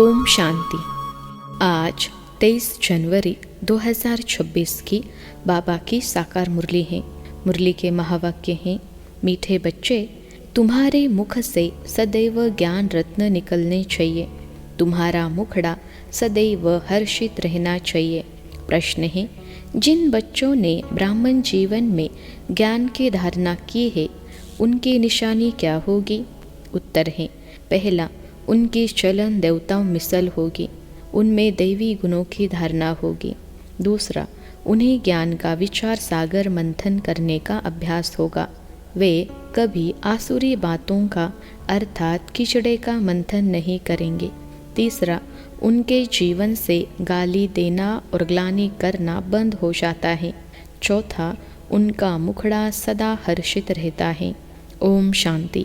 ओम शांति। आज 23 जनवरी 2026 की बाबा की साकार मुरली है। मुरली के महावाक्य हैं, मीठे बच्चे, तुम्हारे मुख से सदैव ज्ञान रत्न निकलने चाहिए। तुम्हारा मुखड़ा सदैव हर्षित रहना चाहिए। प्रश्न है, जिन बच्चों ने ब्राह्मण जीवन में ज्ञान की धारणा की है, उनकी निशानी क्या होगी? उत्तर है, पहला, उनकी चलन देवताओं मिसल होगी, उनमें दैवी गुणों की धारणा होगी। दूसरा, उन्हें ज्ञान का विचार सागर मंथन करने का अभ्यास होगा। वे कभी आसुरी बातों का अर्थात कीचड़े का मंथन नहीं करेंगे। तीसरा, उनके जीवन से गाली देना और ग्लानि करना बंद हो जाता है। चौथा, उनका मुखड़ा सदा हर्षित रहता है। ओम शांति।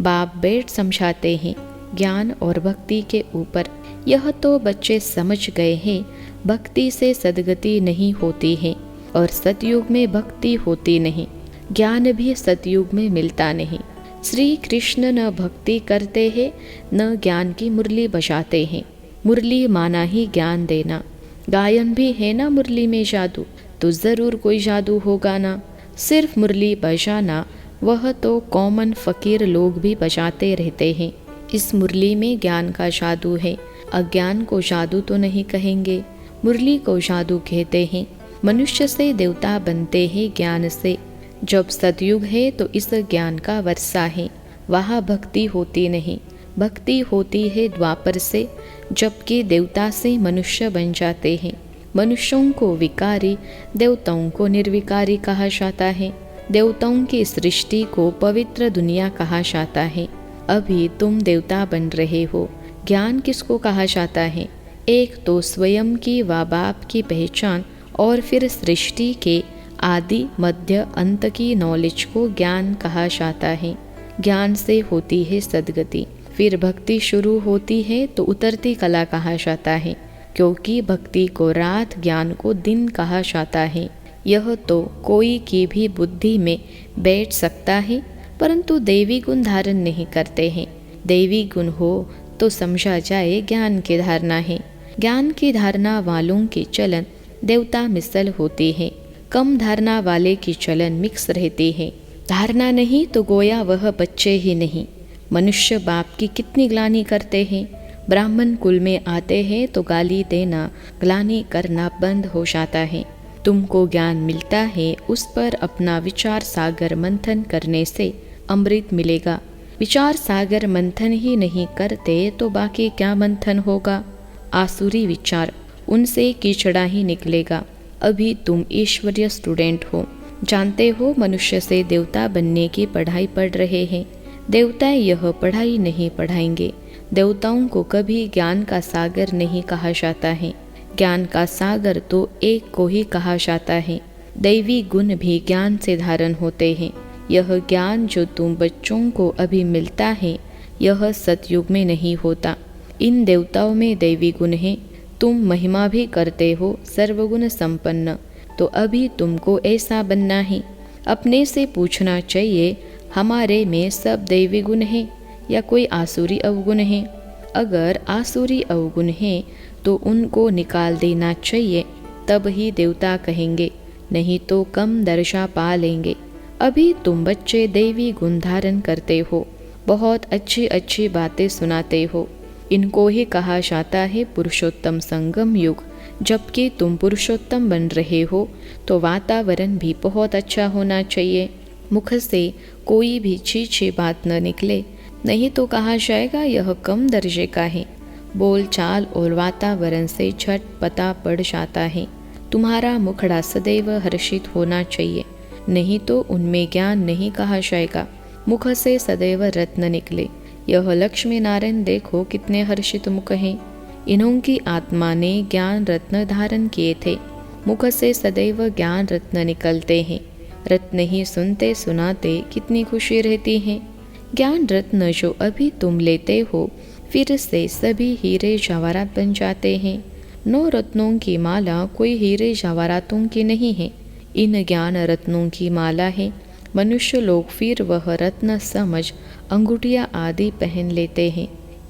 बाप बैठ समझाते हैं, ज्ञान और भक्ति के ऊपर। यह तो बच्चे समझ गए हैं, भक्ति से सद्गति नहीं होती है और सतयुग में भक्ति होती नहीं। ज्ञान भी सतयुग में मिलता नहीं। श्री कृष्ण न भक्ति करते हैं न ज्ञान की मुरली बजाते हैं। मुरली माना ही ज्ञान देना। गायन भी है ना मुरली में जादू, तो ज़रूर कोई जादू होगा ना। सिर्फ मुरली बजाना, वह तो कॉमन फकीर लोग भी बजाते रहते हैं। इस मुरली में ज्ञान का जादू है। अज्ञान को जादू तो नहीं कहेंगे, मुरली को जादू कहते हैं। मनुष्य से देवता बनते हैं ज्ञान से। जब सतयुग है तो इस ज्ञान का वर्षा है, वहाँ भक्ति होती नहीं। भक्ति होती है द्वापर से, जबकि देवता से मनुष्य बन जाते हैं। मनुष्यों को विकारी, देवताओं को निर्विकारी कहा जाता है। देवताओं की सृष्टि को पवित्र दुनिया कहा जाता है। अभी तुम देवता बन रहे हो। ज्ञान किसको कहा जाता है? एक तो स्वयं की व बाप की पहचान और फिर सृष्टि के आदि मध्य अंत की नॉलेज को ज्ञान कहा जाता है। ज्ञान से होती है सद्गति। फिर भक्ति शुरू होती है तो उतरती कला कहा जाता है, क्योंकि भक्ति को रात, ज्ञान को दिन कहा जाता है। यह तो कोई की भी बुद्धि में बैठ सकता है, परंतु दैवी गुण धारण नहीं करते हैं। दैवी गुण हो तो समझा जाए ज्ञान की धारणा है। ज्ञान की धारणा वालों की चलन देवता मिसल होती है। कम धारणा वाले की चलन मिक्स रहती है। धारणा नहीं तो गोया वह बच्चे ही नहीं। मनुष्य बाप की कितनी ग्लानि करते हैं। ब्राह्मण कुल में आते हैं तो गाली देना, ग्लानि करना बंद हो जाता है। तुमको ज्ञान मिलता है, उस पर अपना विचार सागर मंथन करने से अमृत मिलेगा। विचार सागर मंथन ही नहीं करते तो बाकी क्या मंथन होगा? आसुरी विचार, उनसे कीचड़ा ही निकलेगा। अभी तुम ईश्वरीय स्टूडेंट हो, जानते हो मनुष्य से देवता बनने की पढ़ाई पढ़ रहे हैं। देवता यह पढ़ाई नहीं पढ़ाएंगे। देवताओं को कभी ज्ञान का सागर नहीं कहा जाता है। ज्ञान का सागर तो एक को ही कहा जाता है। दैवी गुण भी ज्ञान से धारण होते हैं। यह ज्ञान जो तुम बच्चों को अभी मिलता है, यह सतयुग में नहीं होता। इन देवताओं में दैवी गुण है। तुम महिमा भी करते हो, सर्वगुण संपन्न, तो अभी तुमको ऐसा बनना है। अपने से पूछना चाहिए, हमारे में सब दैवी गुण है या कोई आसुरी अवगुण है? अगर आसुरी अवगुण है तो उनको निकाल देना चाहिए, तब ही देवता कहेंगे, नहीं तो कम दर्जा पा लेंगे। अभी तुम बच्चे दैवी गुण धारण करते हो, बहुत अच्छी अच्छी बातें सुनाते हो। इनको ही कहा जाता है पुरुषोत्तम संगम युग। जबकि तुम पुरुषोत्तम बन रहे हो तो वातावरण भी बहुत अच्छा होना चाहिए। मुख से कोई भी छी बात न निकले, नहीं तो कहा जाएगा यह कम दर्जे का है। बोल चाल और वातावरण से झट पता पड़ जाता है। तुम्हारा मुखड़ा सदैव हर्षित होना चाहिए, नहीं तो उनमें ज्ञान नहीं कहा जाएगा। मुख से सदैव रत्न निकले। यह लक्ष्मी नारायण देखो कितने हर्षित मुख हैं। इन्हों की आत्मा ने ज्ञान रत्न धारण किए थे। मुख से सदैव ज्ञान रत्न निकलते हैं। रत्न ही सुनते सुनाते कितनी खुशी रहती है। ज्ञान रत्न जो अभी तुम लेते हो, फिर से सभी हीरे जवाहरात बन जाते हैं। 9 रत्नों की माला कोई हीरे जवाहरातों की नहीं है, इन ज्ञान रत्नों की माला है। मनुष्य लोग फिर वह रत्न समझ अंगूठियाँ आदि पहन लेते हैं।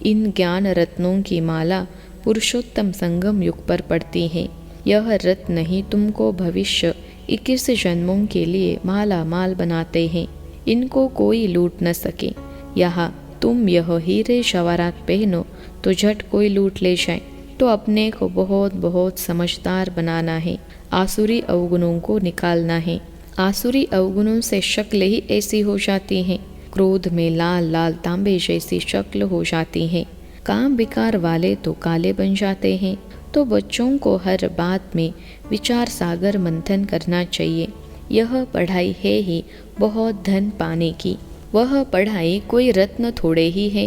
इन ज्ञान रत्नों की माला पुरुषोत्तम संगम युग पर पड़ती है। यह रत्न ही तुमको भविष्य 21 जन्मों के लिए माला माल बनाते हैं। इनको कोई लूट न सके। यहाँ तुम यह हीरे जवाहरात पहनो तो झट कोई लूट ले जाए। तो अपने को बहुत बहुत समझदार बनाना है। आसुरी अवगुणों को निकालना है। आसुरी अवगुणों से शक्ल ही ऐसी हो जाती है। क्रोध में लाल लाल तांबे जैसी शक्ल हो जाती है। काम विकार वाले तो काले बन जाते हैं। तो बच्चों को हर बात में विचार सागर मंथन करना चाहिए। यह पढ़ाई है ही बहुत धन पाने की। वह पढ़ाई कोई रत्न थोड़े ही है।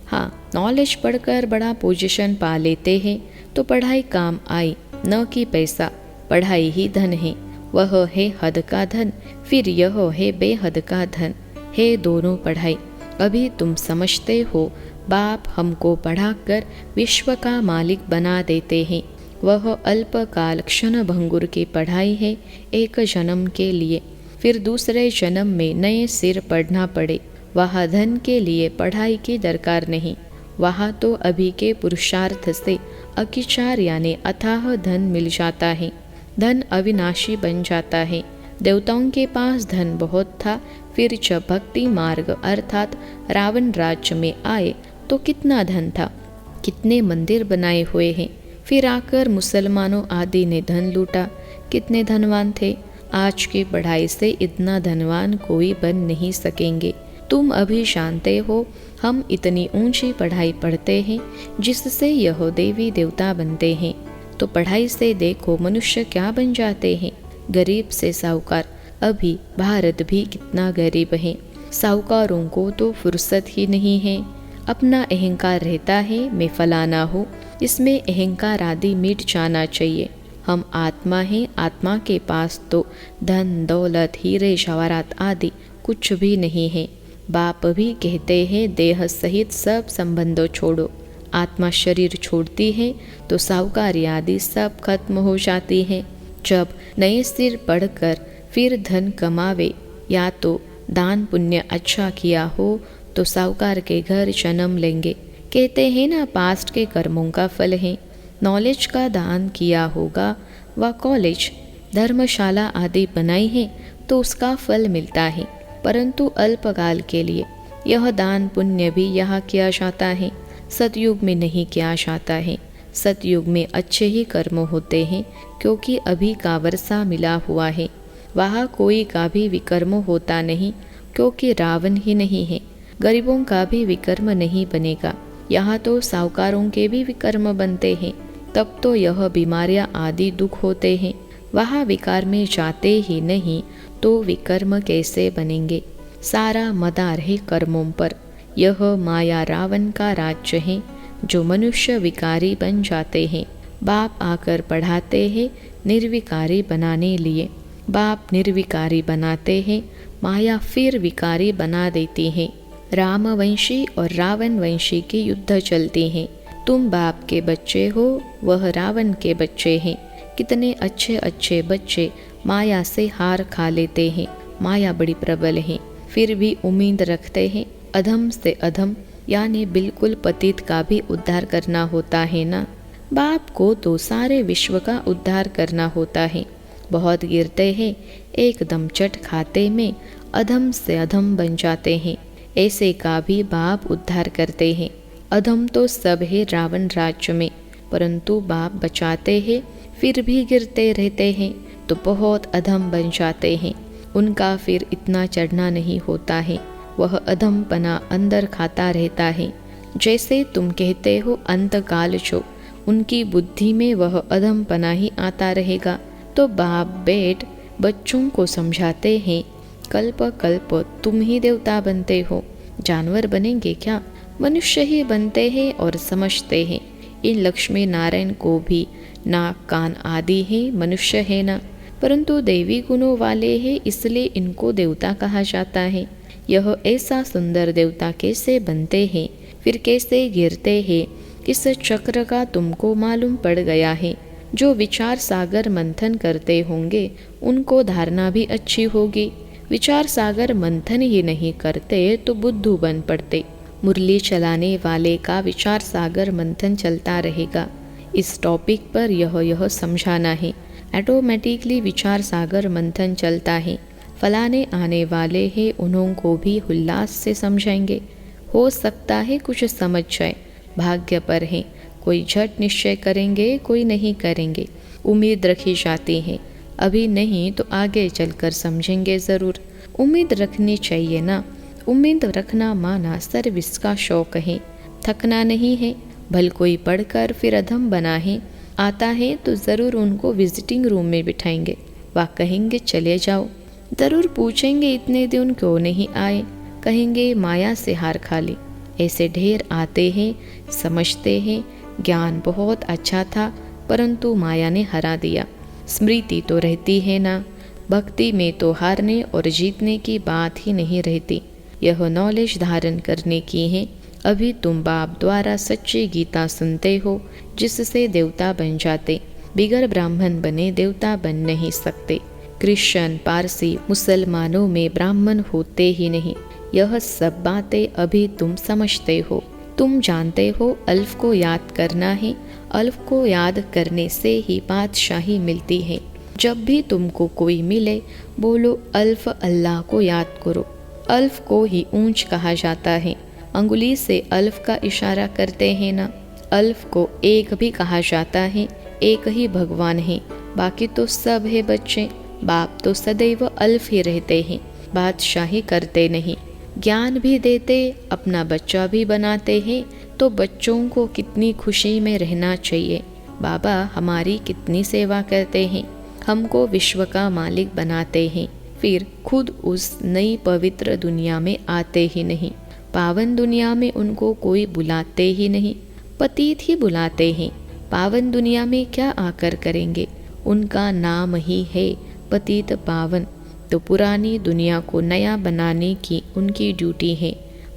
हाँ, नॉलेज पढ़कर बड़ा पोजीशन पा लेते हैं तो पढ़ाई काम आई, न कि पैसा। पढ़ाई ही धन है। वह है हद का धन, फिर यह है बेहद का धन, है दोनों पढ़ाई। अभी तुम समझते हो बाप हमको पढ़ाकर विश्व का मालिक बना देते हैं। वह अल्पकाल क्षण भंगुर की पढ़ाई है, एक जन्म के लिए। फिर दूसरे जन्म में नए सिर पढ़ना पड़े। वहाँ धन के लिए पढ़ाई की दरकार नहीं। वहाँ तो अभी के पुरुषार्थ से अकिचार यानी अथाह धन मिल जाता है। धन अविनाशी बन जाता है। देवताओं के पास धन बहुत था, फिर जब भक्ति मार्ग अर्थात रावण राज्य में आए तो कितना धन था, कितने मंदिर बनाए हुए हैं। फिर आकर मुसलमानों आदि ने धन लूटा, कितने धनवान थे। आज की पढ़ाई से इतना धनवान कोई बन नहीं सकेंगे। तुम अभी जानते हो हम इतनी ऊंची पढ़ाई पढ़ते हैं जिससे यह देवी देवता बनते हैं। तो पढ़ाई से देखो मनुष्य क्या बन जाते हैं। गरीब से साहूकार। अभी भारत भी कितना गरीब है। साहूकारों को तो फुर्सत ही नहीं है। अपना अहंकार रहता है मैं फलाना हूँ, इसमें अहंकार आदि मिट जाना चाहिए। हम आत्मा हैं। आत्मा के पास तो धन दौलत हीरे जवाहरात आदि कुछ भी नहीं है। बाप भी कहते हैं देह सहित सब संबंधों छोड़ो। आत्मा शरीर छोड़ती है तो साहूकारी आदि सब खत्म हो जाती है। जब नए सिर पढ़कर फिर धन कमावे या तो दान पुण्य अच्छा किया हो तो साहूकार के घर जन्म लेंगे। कहते हैं ना पास्ट के कर्मों का फल है। नॉलेज का दान किया होगा व कॉलेज धर्मशाला आदि बनाई है तो उसका फल मिलता है, परंतु अल्पकाल के लिए। यह दान पुण्य भी यहाँ किया जाता है, सतयुग में नहीं किया जाता है। सतयुग में अच्छे ही कर्म होते हैं क्योंकि अभी का वर्षा मिला हुआ है। वहाँ कोई का भी विकर्म होता नहीं क्योंकि रावण ही नहीं है। गरीबों का भी विकर्म नहीं बनेगा। यहाँ तो साहूकारों के भी विकर्म बनते हैं, तब तो यह बीमारियाँ आदि दुख होते हैं। वहाँ विकार में जाते ही नहीं तो विकर्म कैसे बनेंगे। सारा मदार है कर्मों पर। यह माया रावण का राज्य है जो मनुष्य विकारी बन जाते हैं। बाप आकर पढ़ाते हैं निर्विकारी बनाने लिए। बाप निर्विकारी बनाते हैं, माया फिर विकारी बना देती है। रामवंशी और रावण वंशी की युद्ध चलती हैं। तुम बाप के बच्चे हो, वह रावण के बच्चे हैं। कितने अच्छे अच्छे बच्चे माया से हार खा लेते हैं। माया बड़ी प्रबल है, फिर भी उम्मीद रखते हैं। अधम से अधम यानी बिल्कुल पतित का भी उद्धार करना होता है ना। बाप को तो सारे विश्व का उद्धार करना होता है। बहुत गिरते हैं, एकदम चट खाते में अधम से अधम बन जाते हैं। ऐसे का भी बाप उद्धार करते हैं। अधम तो सब है रावण राज्य में, परंतु बाप बचाते हैं। फिर भी गिरते रहते हैं तो बहुत अधम बन जाते हैं। उनका फिर इतना चढ़ना नहीं होता है। वह अधमपना अंदर खाता रहता है। जैसे तुम कहते हो अंतकाल जो, उनकी बुद्धि में वह अधमपना ही आता रहेगा। तो बाप बेट बच्चों को समझाते हैं, कल्प कल्प तुम ही देवता बनते हो। जानवर बनेंगे क्या, मनुष्य ही बनते हैं और समझते हैं। इन लक्ष्मी नारायण को भी नाक कान आदि है, मनुष्य है ना, परंतु दैवी गुणों वाले हैं, इसलिए इनको देवता कहा जाता है। यह ऐसा सुंदर देवता कैसे बनते हैं, फिर कैसे गिरते हैं, इस चक्र का तुमको मालूम पड़ गया है। जो विचार सागर मंथन करते होंगे उनको धारणा भी अच्छी होगी। विचार सागर मंथन ही नहीं करते तो बुद्धू बन पड़ते। मुरली चलाने वाले का विचार सागर मंथन चलता रहेगा। इस टॉपिक पर यह समझाना है। ऑटोमेटिकली विचार सागर मंथन चलता है। फलाने आने वाले हैं, उन्हों को भी उल्लास से समझाएंगे। हो सकता है कुछ समझ जाए, भाग्य पर है। कोई झट निश्चय करेंगे, कोई नहीं करेंगे। उम्मीद रखी जाती है, अभी नहीं तो आगे चलकर समझेंगे ज़रूर। उम्मीद रखनी चाहिए ना। उम्मीद रखना माना सर्विस का शौक है। थकना नहीं है। भल कोई पढ़कर फिर अधम बना है, आता है तो ज़रूर उनको विजिटिंग रूम में बिठाएंगे। वह कहेंगे चले जाओ। ज़रूर पूछेंगे इतने दिन क्यों नहीं आए, कहेंगे माया से हार खा ली। ऐसे ढेर आते हैं, समझते हैं ज्ञान बहुत अच्छा था परंतु माया ने हरा दिया। स्मृति तो रहती है ना। भक्ति में तो हारने और जीतने की बात ही नहीं रहती। यह नॉलेज धारण करने की है। अभी तुम बाप द्वारा सच्ची गीता सुनते हो, जिससे देवता बन जाते। बिगर ब्राह्मण बने देवता बन नहीं सकते। क्रिश्चियन, पारसी, मुसलमानों में ब्राह्मण होते ही नहीं। यह सब बातें अभी तुम समझते हो। तुम जानते हो अल्फ को याद करना है। अल्फ को याद करने से ही बादशाही मिलती है। जब भी तुमको कोई मिले बोलो अल्फ अल्लाह को याद करो। अल्फ को ही ऊंच कहा जाता है। अंगुली से अल्फ का इशारा करते हैं ना। अल्फ को एक भी कहा जाता है। एक ही भगवान है, बाकी तो सब है बच्चे। बाप तो सदैव अल्फ ही रहते हैं, बादशाही करते नहीं। ज्ञान भी देते, अपना बच्चा भी बनाते हैं, तो बच्चों को कितनी खुशी में रहना चाहिए। बाबा हमारी कितनी सेवा करते हैं, हमको विश्व का मालिक बनाते हैं, फिर खुद उस नई पवित्र दुनिया में आते ही नहीं। पावन दुनिया में उनको कोई बुलाते ही नहीं, पतित ही बुलाते हैं। पावन दुनिया में क्या आकर करेंगे, उनका नाम ही है पतित पावन। तो पुरानी दुनिया को नया बनाने की उनकी ड्यूटी है।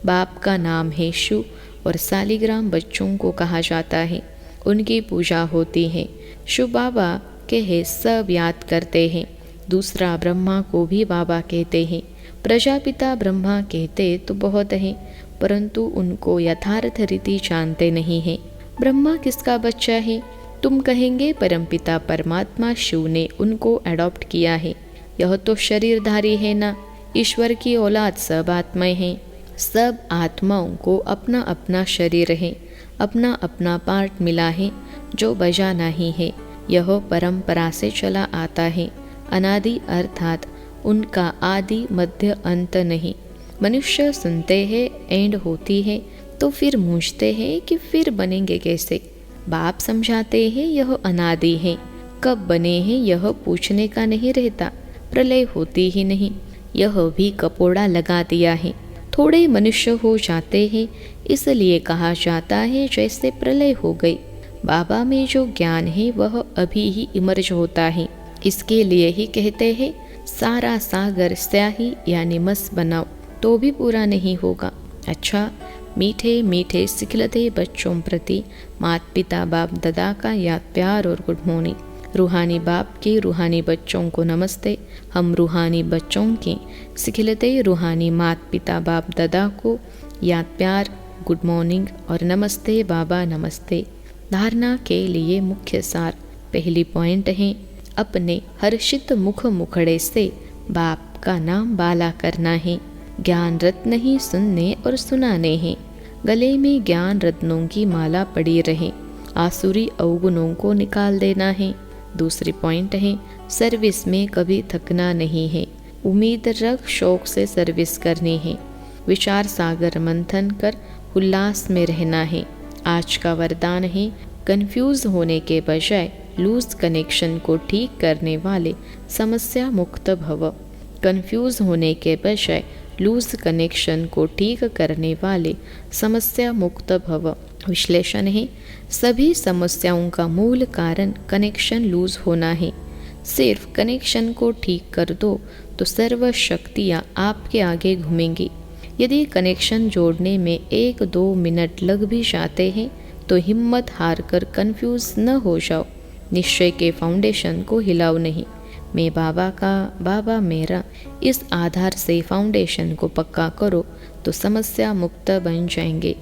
बाप का नाम है शु और सालिग्राम बच्चों को कहा जाता है, उनकी पूजा होती है। शु बाबा के है सब याद करते हैं। दूसरा ब्रह्मा को भी बाबा कहते हैं। प्रजापिता ब्रह्मा कहते तो बहुत हैं, परंतु उनको यथार्थ रीति जानते नहीं हैं। ब्रह्मा किसका बच्चा है? तुम कहेंगे परमपिता परमात्मा शिव ने उनको अडॉप्ट किया है। यह तो शरीरधारी है ना। ईश्वर की औलाद सब आत्माएं हैं। सब आत्माओं को अपना अपना शरीर है, अपना अपना पार्ट मिला है जो बजाना ही है। यह परंपरा से चला आता है। अनादि अर्थात उनका आदि मध्य अंत नहीं। मनुष्य सुनते हैं एंड होती है तो फिर मूझते हैं कि फिर बनेंगे कैसे। बाप समझाते हैं यह अनादि है, कब बने हैं यह पूछने का नहीं रहता। प्रलय होती ही नहीं, यह भी कपोड़ा लगा दिया है। थोड़े मनुष्य हो जाते हैं इसलिए कहा जाता है जैसे प्रलय हो गई। बाबा में जो ज्ञान है वह अभी ही इमर्ज होता है। इसके लिए ही कहते हैं सारा सागर स्याही यानी मस बनाओ तो भी पूरा नहीं होगा। अच्छा, मीठे मीठे सिखलते बच्चों प्रति माता पिता बाप दादा का याद प्यार और गुड मॉर्निंग। रूहानी बाप के रूहानी बच्चों को नमस्ते। हम रूहानी बच्चों के सिखलते रूहानी माता पिता बाप दादा को याद प्यार, गुड मॉर्निंग और नमस्ते बाबा नमस्ते। धारणा के लिए मुख्य सार। पहली पॉइंट है अपने हर्षित मुख मुखड़े से बाप का नाम बाला करना है। ज्ञान रत्न ही सुनने और सुनाने हैं। गले में ज्ञान रत्नों की माला पड़ी रहे। आसुरी अवगुणों को निकाल देना है। दूसरी पॉइंट है सर्विस में कभी थकना नहीं है। उम्मीद रख शौक से सर्विस करनी है। विचार सागर मंथन कर उल्लास में रहना है। आज का वरदान है कंफ्यूज होने के बजाय लूज कनेक्शन को ठीक करने वाले समस्या मुक्त भव। कंफ्यूज होने के बजाय लूज कनेक्शन को ठीक करने वाले समस्या मुक्त भव। विश्लेषण है सभी समस्याओं का मूल कारण कनेक्शन लूज होना है। सिर्फ कनेक्शन को ठीक कर दो तो सर्व शक्तियाँ आपके आगे घूमेंगी। यदि कनेक्शन जोड़ने में 1-2 मिनट लग भी जाते हैं तो हिम्मत हार कर कन्फ्यूज न हो जाओ। निश्चय के फाउंडेशन को हिलाओ नहीं। मैं बाबा का, बाबा मेरा, इस आधार से फाउंडेशन को पक्का करो तो समस्या मुक्त बन जाएंगे।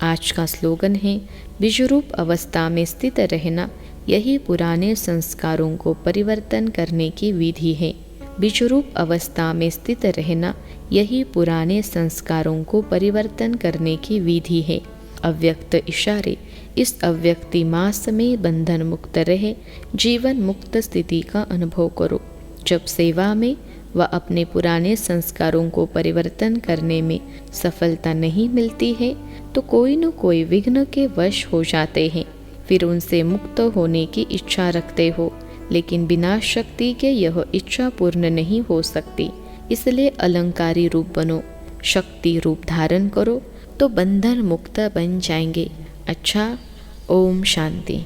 आज का स्लोगन है, बीजरूप अवस्था में स्थित रहना यही पुराने संस्कारों को परिवर्तन करने की विधि है। बीजरूप अवस्था में स्थित रहना यही पुराने संस्कारों को परिवर्तन करने की विधि है। अव्यक्त इशारे, इस अव्यक्ति मास में बंधन मुक्त रहे जीवन मुक्त स्थिति का अनुभव करो। जब सेवा में व अपने पुराने संस्कारों को परिवर्तन करने में सफलता नहीं मिलती है तो कोई न कोई विघ्न के वश हो जाते हैं। फिर उनसे मुक्त होने की इच्छा रखते हो, लेकिन बिना शक्ति के यह इच्छा पूर्ण नहीं हो सकती। इसलिए अलंकारी रूप बनो, शक्ति रूप धारण करो तो बंधन मुक्त बन जाएंगे। अच्छा, ओम शांति।